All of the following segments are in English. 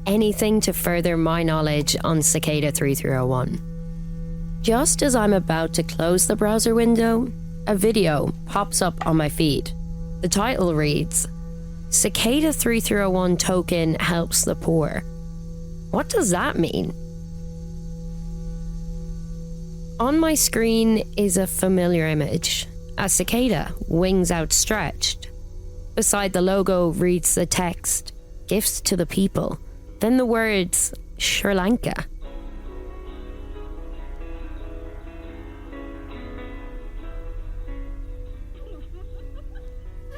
anything to further my knowledge on Cicada 3301. Just as I'm about to close the browser window, a video pops up on my feed. The title reads, Cicada 3301 token helps the poor. What does that mean? On my screen is a familiar image, a cicada, wings outstretched. Beside the logo reads the text, Gifts to the people, then the words, Sri Lanka.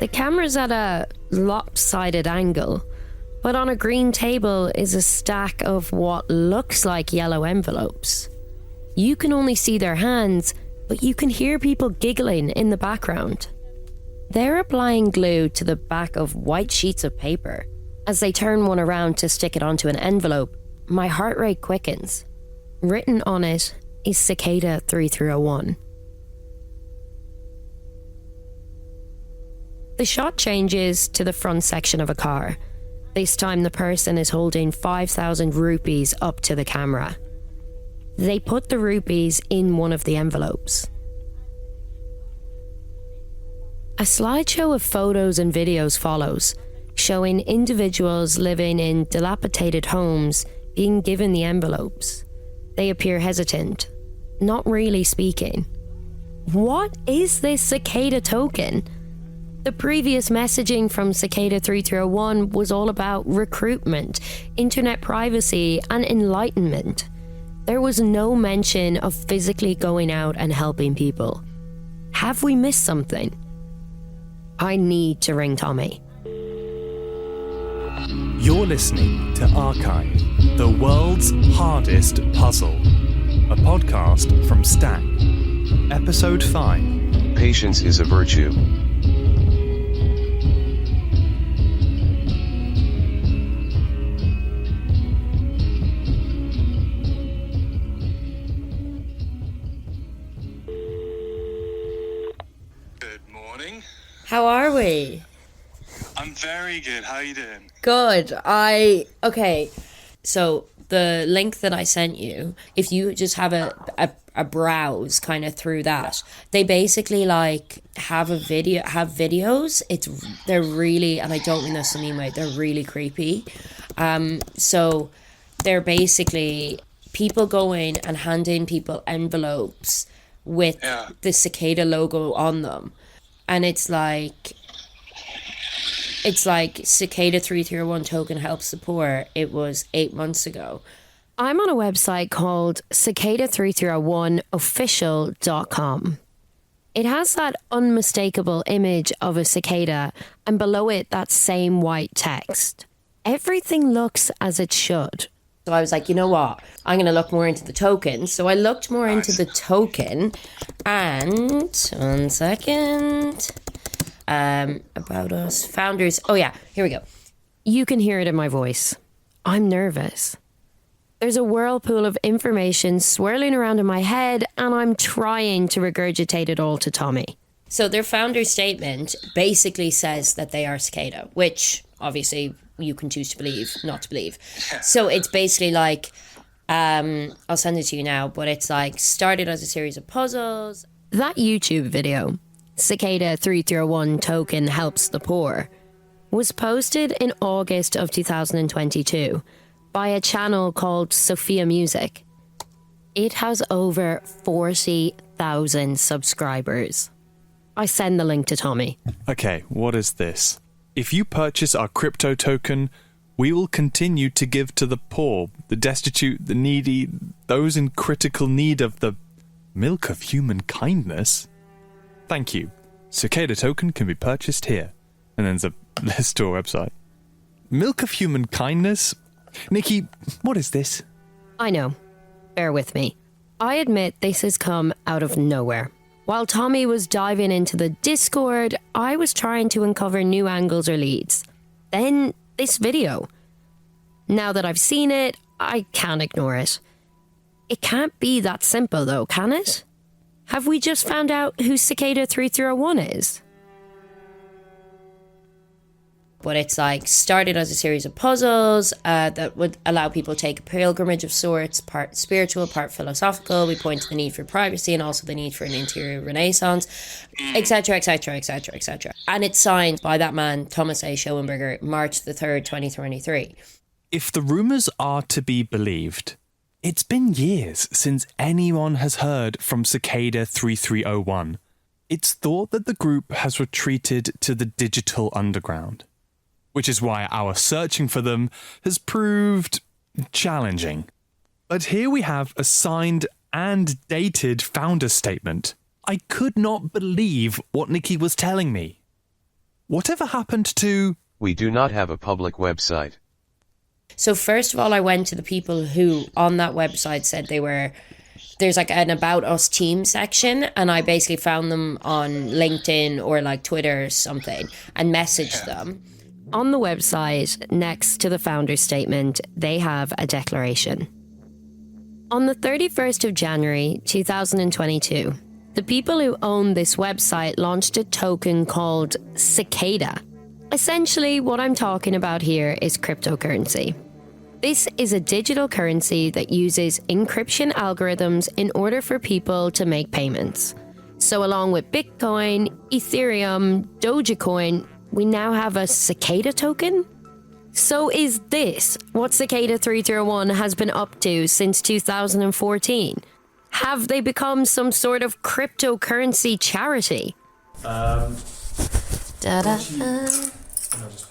The camera's at a lopsided angle, but on a green table is a stack of what looks like yellow envelopes. You can only see their hands, but you can hear people giggling in the background. They're applying glue to the back of white sheets of paper. As they turn one around to stick it onto an envelope, my heart rate quickens. Written on it is Cicada 3301. The shot changes to the front section of a car. This time the person is holding 5,000 rupees up to the camera. They put the rupees in one of the envelopes. A slideshow of photos and videos follows, showing individuals living in dilapidated homes being given the envelopes. They appear hesitant, not really speaking. What is this Cicada token? The previous messaging from Cicada 3301 was all about recruitment, internet privacy, and enlightenment. There was no mention of physically going out and helping people. Have we missed something? I need to ring Tommy. You're listening to Archive, the world's hardest puzzle. A podcast from Stack. Episode 5. Patience is a virtue. How are we? I'm very good. How are you doing? Good. Okay. So the link that I sent you, if you just have a browse kind of through that, they basically like have videos. They're really, and I don't mean this in any way, they're really creepy. So they're basically people going and handing people envelopes with the Cicada logo on them. And it's like Cicada 3301 token helps the poor. It was 8 months ago. I'm on a website called cicada3301official.com. It has that unmistakable image of a cicada, and below it that same white text. Everything looks as it should. So I was like, you know what? I'm going to look more into the token. So I looked more into the token, and 1 second. About us, founders. Oh yeah, here we go. You can hear it in my voice. I'm nervous. There's a whirlpool of information swirling around in my head, and I'm trying to regurgitate it all to Tommy. So their founder statement basically says that they are Cicada, which obviously you can choose to believe, not to believe. So it's basically like, I'll send it to you now, but it's like started as a series of puzzles. That YouTube video, Cicada 3301 token helps the poor, was posted in August of 2022 by a channel called Sophia Music. It has over 40,000 subscribers. I send the link to Tommy. Okay, what is this? If you purchase our crypto token, we will continue to give to the poor, the destitute, the needy, those in critical need of the milk of human kindness. Thank you. Cicada token can be purchased here. And then there's a list to our website. Milk of human kindness? Nikki, what is this? I know. Bear with me. I admit this has come out of nowhere. While Tommy was diving into the Discord, I was trying to uncover new angles or leads. Then this video. Now that I've seen it, I can't ignore it. It can't be that simple though, can it? Have we just found out who Cicada 3301 is? but it's like started as a series of puzzles that would allow people to take a pilgrimage of sorts, part spiritual, part philosophical. We point to the need for privacy and also the need for an interior renaissance, etc., etc., etc., etc. And it's signed by that man, Thomas A. Schoenberger, March the 3rd, 2023. If the rumours are to be believed, it's been years since anyone has heard from Cicada 3301. It's thought that the group has retreated to the digital underground, which is why our searching for them has proved challenging. But here we have a signed and dated founder statement. I could not believe what Nikki was telling me. Whatever happened to... We do not have a public website. So first of all, I went to the people who on that website said they were... There's like an About Us team section, and I basically found them on LinkedIn or like Twitter or something and messaged them. On the website, next to the founder's statement, they have a declaration. On the 31st of January 2022, the people who own this website launched a token called Cicada. Essentially, what I'm talking about here is cryptocurrency. This is a digital currency that uses encryption algorithms in order for people to make payments. So along with Bitcoin, Ethereum, Dogecoin, we now have a Cicada token? So is this what Cicada 3301 has been up to since 2014? Have they become some sort of cryptocurrency charity? I'll just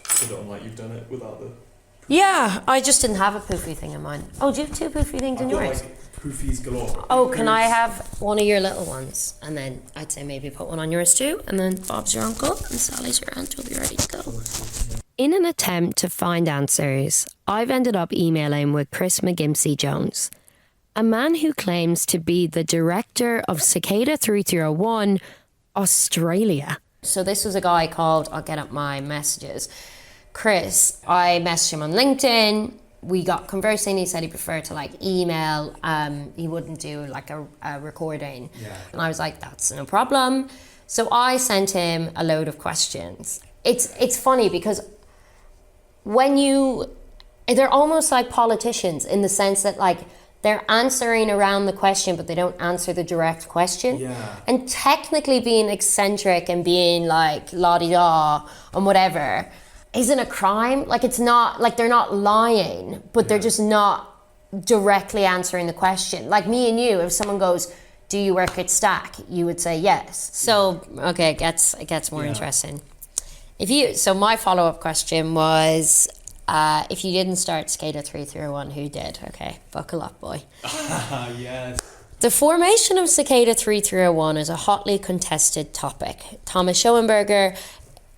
put it on like you've done it without the... Yeah, I just didn't have a poofy thing in mind. Oh, do you have two poofy things in yours? Poofies galore. Oh, can I have one of your little ones? And then I'd say maybe put one on yours too. And then Bob's your uncle and Sally's your aunt will be ready to go. In an attempt to find answers, I've ended up emailing with Chris McGimsey Jones, a man who claims to be the director of Cicada 3301 Australia. So this was a guy called, I'll get up my messages, Chris. I messaged him on LinkedIn. We got conversing. He said he preferred to like email. He wouldn't do like a recording. Yeah. And I was like, that's no problem. So I sent him a load of questions. It's funny because they're almost like politicians in the sense that like they're answering around the question, but they don't answer the direct question. Yeah. And technically being eccentric and being like la-di-da and whatever isn't a crime. Like it's not, like they're not lying, but they're just not directly answering the question. Like me and you, if someone goes, do you work at Stack? You would say yes. So, okay, it gets more interesting. So my follow-up question was, if you didn't start Cicada 3301, who did? Okay, buckle up, boy. Yes. The formation of Cicada 3301 is a hotly contested topic. Thomas Schoenberger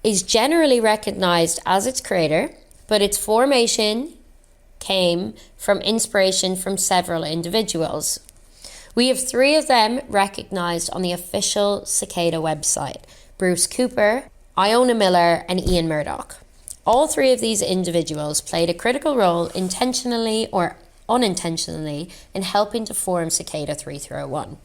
is generally recognized as its creator, but its formation came from inspiration from several individuals. We have three of them recognized on the official Cicada website: Bruce Cooper, Iona Miller, and Ian Murdoch. All three of these individuals played a critical role, intentionally or unintentionally, in helping to form Cicada 3301.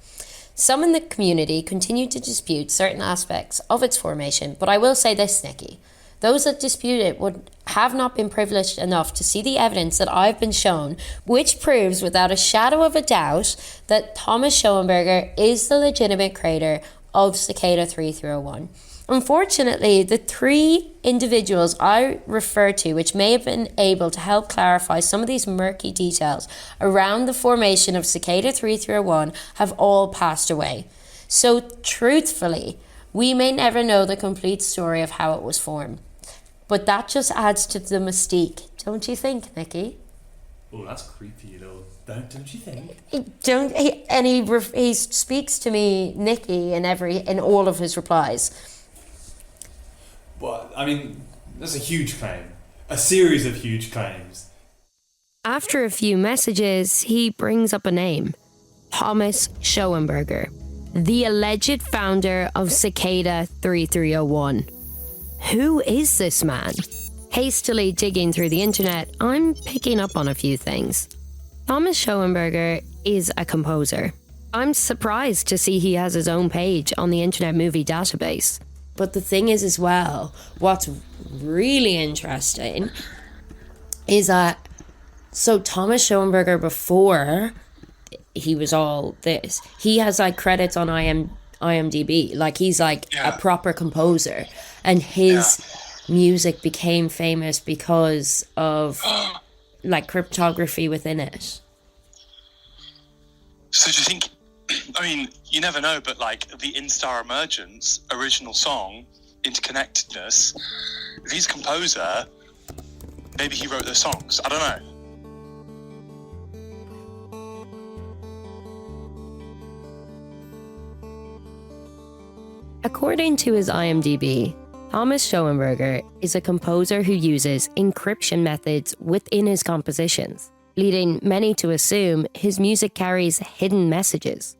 Some in the community continue to dispute certain aspects of its formation, but I will say this, Nikki. Those that dispute it would have not been privileged enough to see the evidence that I've been shown, which proves without a shadow of a doubt that Thomas Schoenberger is the legitimate creator of Cicada 3301. Unfortunately, the three individuals I refer to, which may have been able to help clarify some of these murky details around the formation of Cicada 3301, have all passed away. So, truthfully, we may never know the complete story of how it was formed. But that just adds to the mystique, don't you think, Nikki? Oh, that's creepy, though. Don't you think? He speaks to me, Nikki, in all of his replies. But, I mean, that's a huge claim. A series of huge claims. After a few messages, he brings up a name. Thomas Schoenberger, the alleged founder of Cicada 3301. Who is this man? Hastily digging through the internet, I'm picking up on a few things. Thomas Schoenberger is a composer. I'm surprised to see he has his own page on the Internet Movie Database. But the thing is as well, what's really interesting is that, so Thomas Schoenberger, before he was all this, he has like credits on IMDb. Like he's like a proper composer, and his music became famous because of like cryptography within it. So do you think, I mean, you never know, but like the Instar Emergence original song, Interconnectedness, if he's a composer, maybe he wrote those songs. I don't know. According to his IMDb, Thomas Schoenberger is a composer who uses encryption methods within his compositions, leading many to assume his music carries hidden messages.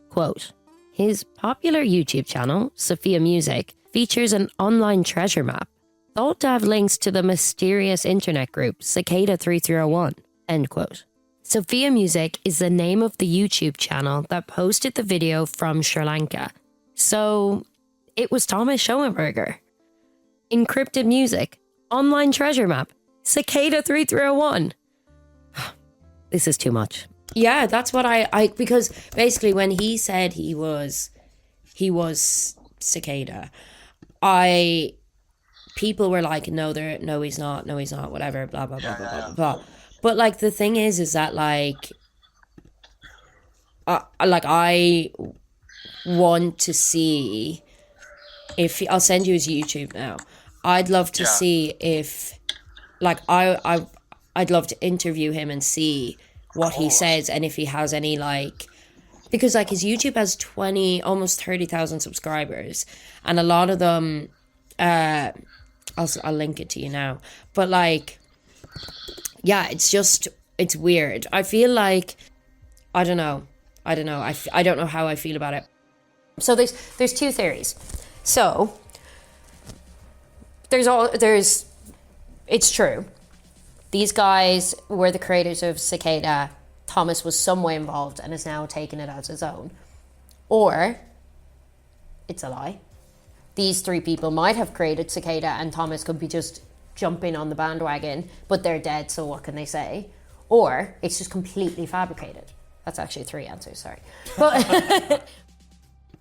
Quote, his popular YouTube channel, Sophia Music, features an online treasure map, thought to have links to the mysterious internet group Cicada 3301, end quote. Sophia Music is the name of the YouTube channel that posted the video from Sri Lanka. So, it was Thomas Schoenberger. Encrypted music, online treasure map, Cicada 3301. This is too much. Yeah, that's what I because basically when he said he was Cicada, people were like, no, he's not, whatever, blah blah blah blah blah. But like the thing is that like I want to see if I'll send you his YouTube now. I'd love to see if like I'd love to interview him and see what he says, and if he has any like, because like his YouTube has almost 30,000 subscribers, and a lot of them I'll link it to you now, but like it's weird. I feel like I don't know I don't know how I feel about it. So there's two theories. So it's true. These guys were the creators of Cicada. Thomas was some way involved and has now taken it as his own. Or it's a lie. These three people might have created Cicada and Thomas could be just jumping on the bandwagon, but they're dead, so what can they say? Or it's just completely fabricated. That's actually three answers, sorry. But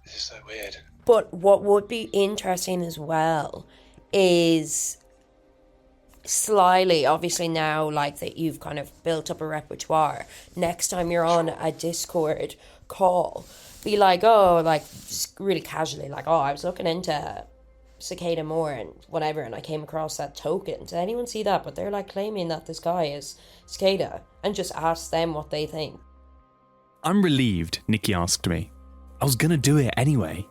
This is so weird. But what would be interesting as well is slyly, obviously now, like that you've kind of built up a repertoire, next time you're on a Discord call, be like, oh, like just really casually, like, oh, I was looking into Cicada more and whatever, and I came across that token. Did anyone see that? But they're like claiming that this guy is Cicada, and just ask them what they think. I'm relieved, Nikki asked me. I was gonna do it anyway.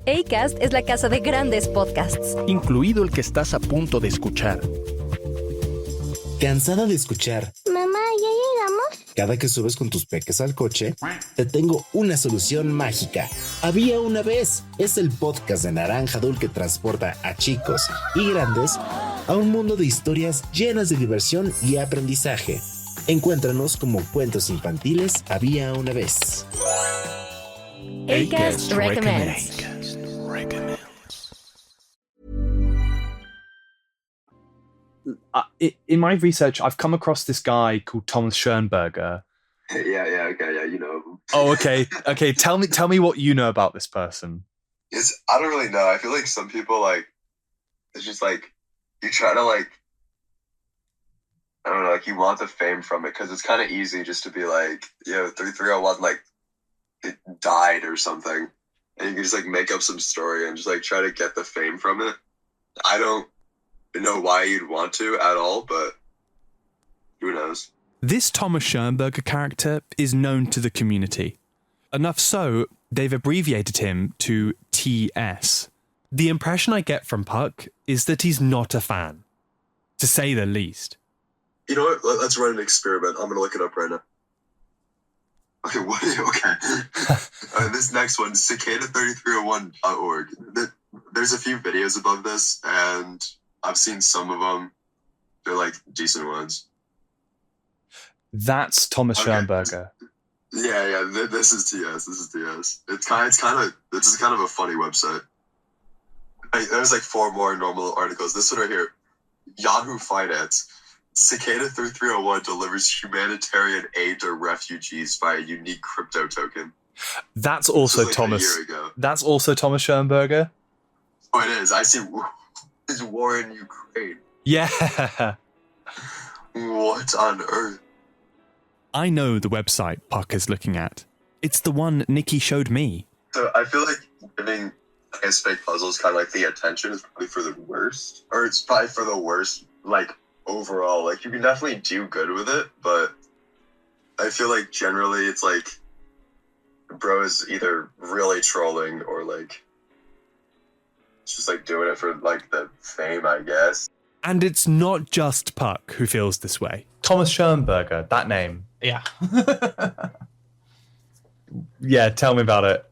Acast es la casa de grandes podcasts. Incluido el que estás a punto de escuchar. ¿Cansada de escuchar? Mamá, ¿ya llegamos? Cada que subes con tus peques al coche, te tengo una solución mágica. Había una vez. Es el podcast de Naranja Dul que transporta a chicos y grandes a un mundo de historias llenas de diversión y aprendizaje. Encuéntranos como Cuentos Infantiles Había una vez. Acast recommends. In my research, I've come across this guy called Thomas Schoenberger. Okay, you know him. Oh, okay. Tell me what you know about this person. I don't really know. I feel like some people like, it's just like, you try to like, I don't know, like you want the fame from it because it's kind of easy just to be like, 3301 like it died or something, and you can just like make up some story and just like try to get the fame from it. I don't know why you'd want to at all, but who knows? This Thomas Schoenberger character is known to the community. Enough so, they've abbreviated him to TS. The impression I get from Puck is that he's not a fan, to say the least. You know what? Let's run an experiment. I'm going to look it up right now. Okay, what? Okay. This next one, cicada3301.org. There's a few videos above this, and I've seen some of them. They're like decent ones. That's Thomas Schoenberger. Yeah. This is TS. It's kind of a funny website. There's like 4 more normal articles. This one right here, Yahoo Finance. Cicada 3301 delivers humanitarian aid to refugees via a unique crypto token. That's also like Thomas. A year ago. That's also Thomas Schoenberger. Oh, it is. I see. Is war in Ukraine? Yeah. What on earth? I know the website Puck is looking at. It's the one Nikki showed me. So I feel like giving fake puzzles kind of like the attention is probably for the worst, or it's probably for the worst. Like overall, like you can definitely do good with it, but I feel like generally it's like bro is either really trolling or like just like doing it for like the fame, I guess. And it's not just Puck who feels this way. Thomas Schoenberger, that name. Yeah. Yeah, tell me about it.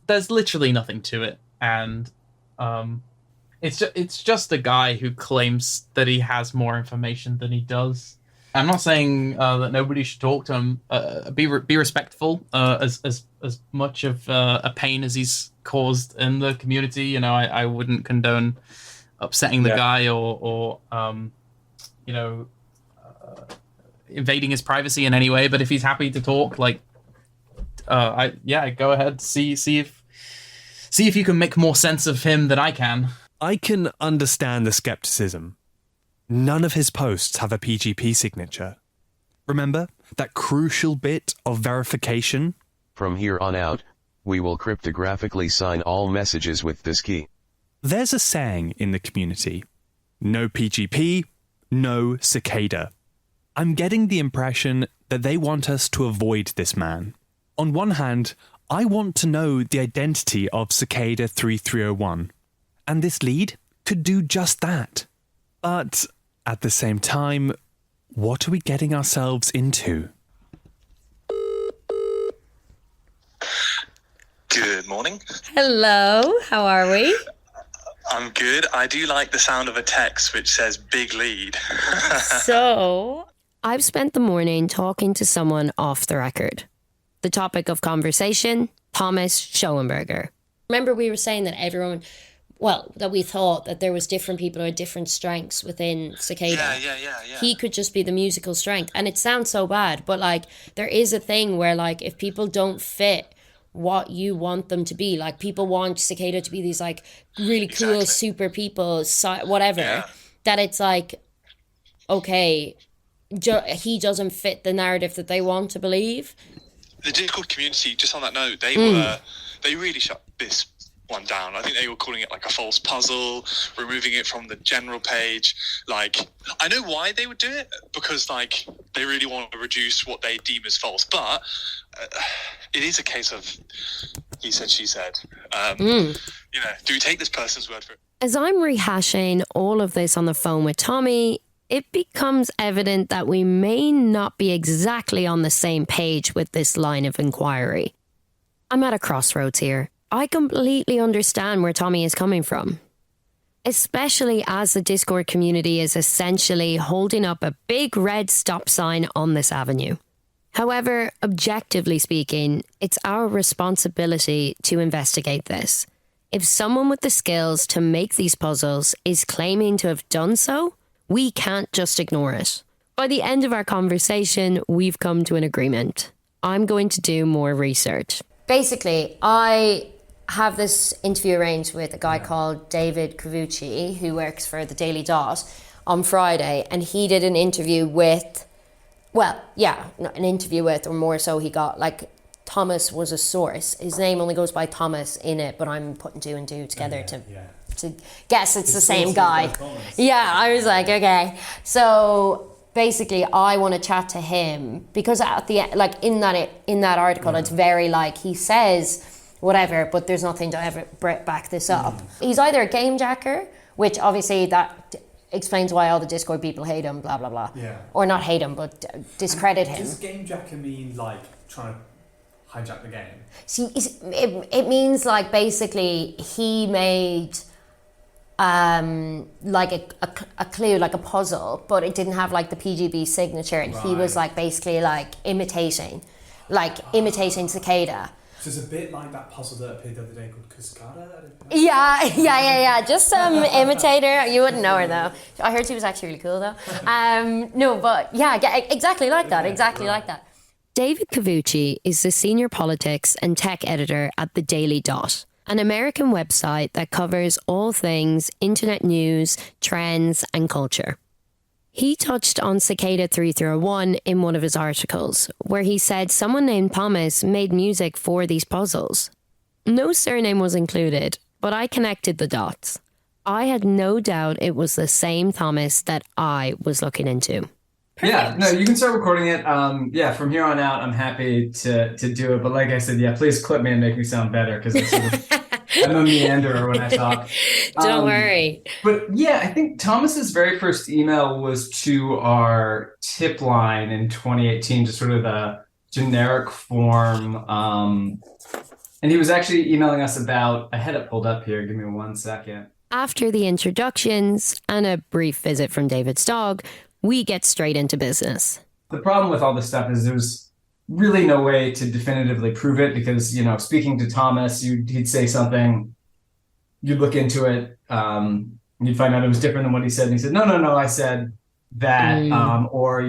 There's literally nothing to it, and it's just a guy who claims that he has more information than he does. I'm not saying that nobody should talk to him. Be respectful. As much of a pain as he's caused in the community, you know, I wouldn't condone upsetting the guy or you know, invading his privacy in any way. But if he's happy to talk, like, go ahead. See if you can make more sense of him than I can. I can understand the skepticism. None of his posts have a PGP signature. Remember that crucial bit of verification? From here on out, we will cryptographically sign all messages with this key. There's a saying in the community. No PGP, no Cicada. I'm getting the impression that they want us to avoid this man. On one hand, I want to know the identity of Cicada 3301, and this lead could do just that. But at the same time, what are we getting ourselves into? Good morning. Hello, how are we? I'm good. I do like the sound of a text which says big lead. So, I've spent the morning talking to someone off the record. The topic of conversation, Thomas Schoenberger. Remember we were saying that that we thought that there was different people who had different strengths within Cicada. Yeah. He could just be the musical strength. And it sounds so bad, but like there is a thing where like if people don't fit what you want them to be, like people want Cicada to be these like really cool super people, whatever, that it's like, okay, he doesn't fit the narrative that they want to believe. The Discord community, just on that note, they really shut this one down. I think they were calling it like a false puzzle, removing it from the general page. Like, I know why they would do it, because like they really want to reduce what they deem as false. But it is a case of he said, she said. You know, do we take this person's word for it? As I'm rehashing all of this on the phone with Tommy, it becomes evident that we may not be exactly on the same page with this line of inquiry. I'm at a crossroads here. I completely understand where Tommy is coming from, especially as the Discord community is essentially holding up a big red stop sign on this avenue. However, objectively speaking, it's our responsibility to investigate this. If someone with the skills to make these puzzles is claiming to have done so, we can't just ignore it. By the end of our conversation, we've come to an agreement. I'm going to do more research. Basically, I have this interview arranged with a guy called David Cavucci, who works for the Daily Dot, on Friday, and he did an interview with, or more so he got, like, Thomas was a source. His name only goes by Thomas in it, but I'm putting 2 and 2 together to guess it's the same guy. Yeah, I was like, okay. So basically, I want to chat to him because at the end, like in that article, it's very like he says whatever, but there's nothing to ever back this up. He's either a game jacker, which obviously that explains why all the Discord people hate him, blah blah blah. Yeah. Or not hate him, but discredit him. Does game jacker mean like trying to hijack the game? See, it means like basically he made like a clue, like a puzzle, but it didn't have like the PGB signature, and he was like basically like imitating like imitating Cicada. So it's a bit like that puzzle that appeared the other day called Cicada. Yeah. Just some imitator. You wouldn't know her though. I heard she was actually really cool though. No, but yeah, exactly like that. Exactly like that. David Cavucci is the senior politics and tech editor at The Daily Dot, an American website that covers all things internet news, trends, and culture. He touched on Cicada 3301 in one of his articles, where he said someone named Thomas made music for these puzzles. No surname was included, but I connected the dots. I had no doubt it was the same Thomas that I was looking into. Perfect. Yeah, no, you can start recording it. From here on out, I'm happy to do it. But like I said, please clip me and make me sound better, because I'm a meanderer when I talk. Don't worry. But yeah, I think Thomas's very first email was to our tip line in 2018, just sort of the generic form. And he was actually emailing us about, I had it pulled up here. Give me 1 second. After the introductions and a brief visit from David's dog, we get straight into business. The problem with all this stuff is there's really no way to definitively prove it, because, speaking to Thomas, he'd say something, you'd look into it, you'd find out it was different than what he said. And he said, no, I said that. Or,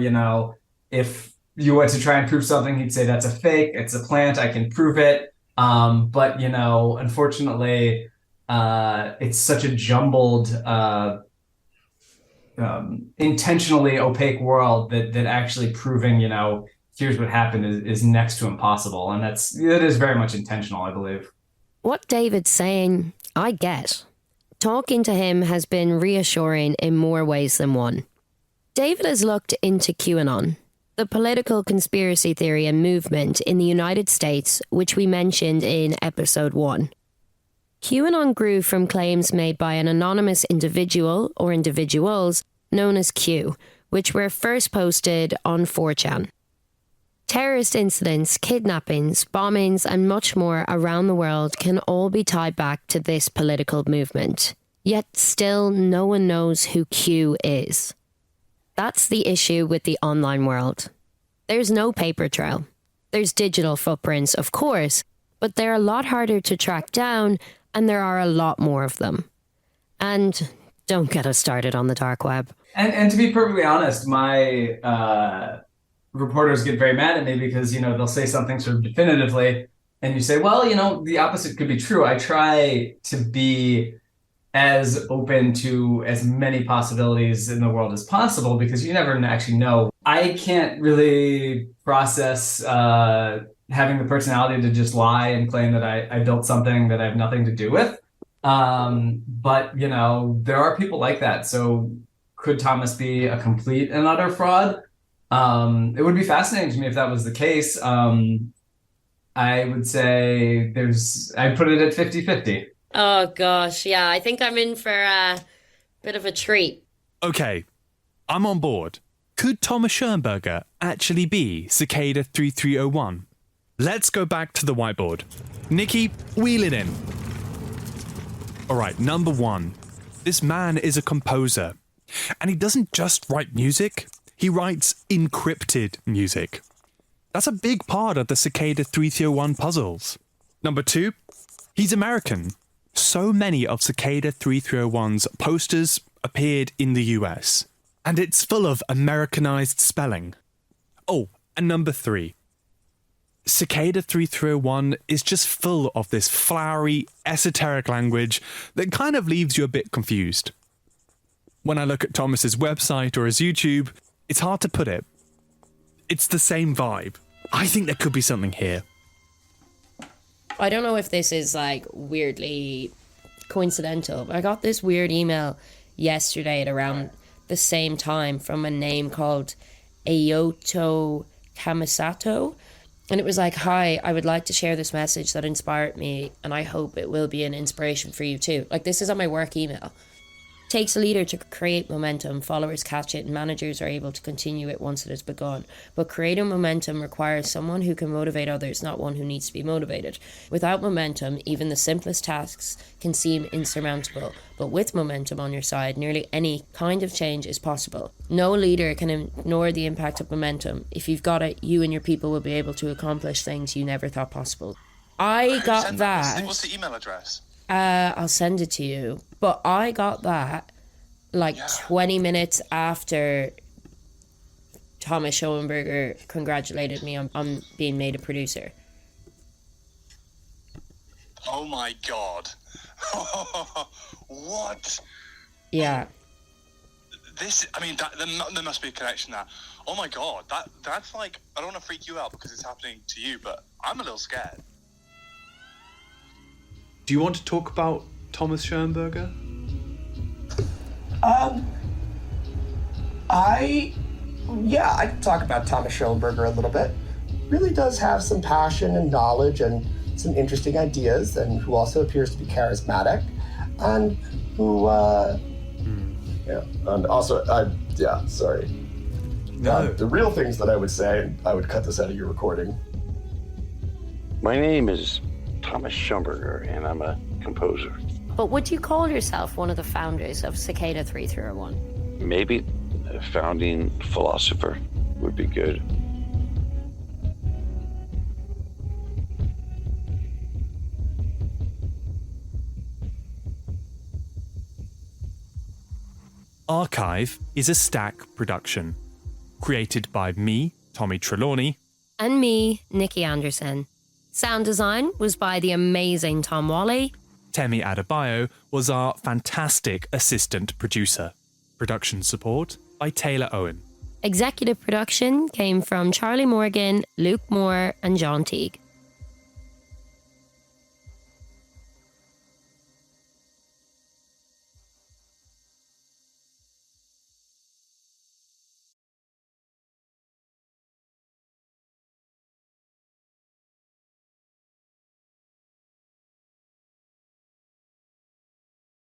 if you went to try and prove something, he'd say that's a fake, it's a plant, I can prove it. But, unfortunately, it's such a jumbled, intentionally opaque world that actually proving, here's what happened is next to impossible. And it is very much intentional, I believe. What David's saying, I get. Talking to him has been reassuring in more ways than one. David has looked into QAnon, the political conspiracy theory and movement in the United States, which we mentioned in episode 1. QAnon grew from claims made by an anonymous individual or individuals known as Q, which were first posted on 4chan. Terrorist incidents, kidnappings, bombings, and much more around the world can all be tied back to this political movement. Yet still no one knows who Q is. That's the issue with the online world. There's no paper trail. There's digital footprints, of course, but they're a lot harder to track down, and there are a lot more of them. And don't get us started on the dark web. And to be perfectly honest, my reporters get very mad at me because, they'll say something sort of definitively, and you say, well, the opposite could be true. I try to be as open to as many possibilities in the world as possible, because you never actually know. I can't really process having the personality to just lie and claim that I built something that I have nothing to do with. But, there are people like that. So could Thomas be a complete and utter fraud? It would be fascinating to me if that was the case. I would say I'd put it at 50-50. Oh, gosh. Yeah, I think I'm in for a bit of a treat. Okay, I'm on board. Could Thomas Schoenberger actually be Cicada 3301? Let's go back to the whiteboard. Nikki, wheel it in. All right, number 1. This man is a composer. And he doesn't just write music, he writes encrypted music. That's a big part of the Cicada 3301 puzzles. Number 2, he's American. So many of Cicada 3301's posters appeared in the US, and it's full of Americanized spelling. Oh, and number 3, Cicada 3301 is just full of this flowery, esoteric language that kind of leaves you a bit confused. When I look at Thomas's website or his YouTube, it's hard to put it. It's the same vibe. I think there could be something here. I don't know if this is weirdly coincidental, but I got this weird email yesterday at around the same time from a name called Ayoto Kamisato. And it was like, hi, I would like to share this message that inspired me, and I hope it will be an inspiration for you too. This is on my work email. takes a leader to create momentum. Followers catch it and managers are able to continue it once it has begun. But creating momentum requires someone who can motivate others, not one who needs to be motivated. Without momentum, even the simplest tasks can seem insurmountable. But with momentum on your side, nearly any kind of change is possible. No leader can ignore the impact of momentum. If you've got it, you and your people will be able to accomplish things you never thought possible. I got that. What's the email address? I'll send it to you. But I got that 20 minutes after Thomas Schoenberger congratulated me on being made a producer. Oh my god. What? Yeah. There must be a connection there. Oh my god, that's like, I don't want to freak you out because it's happening to you, but I'm a little scared. Do you want to talk about Thomas Schoenberger? I can talk about Thomas Schoenberger a little bit. Really does have some passion and knowledge and some interesting ideas, and who also appears to be charismatic, and who, and also, sorry. No. The real things that I would say, I would cut this out of your recording. My name is Thomas Schoenberger, and I'm a composer. But would you call yourself one of the founders of Cicada 3301? Maybe a founding philosopher would be good. Archive is a Stack production, created by me, Tommy Trelawny, and me, Nikki Anderson. Sound design was by the amazing Tom Wally. Temi Adebayo was our fantastic assistant producer. Production support by Taylor Owen. Executive production came from Charlie Morgan, Luke Moore, and John Teague.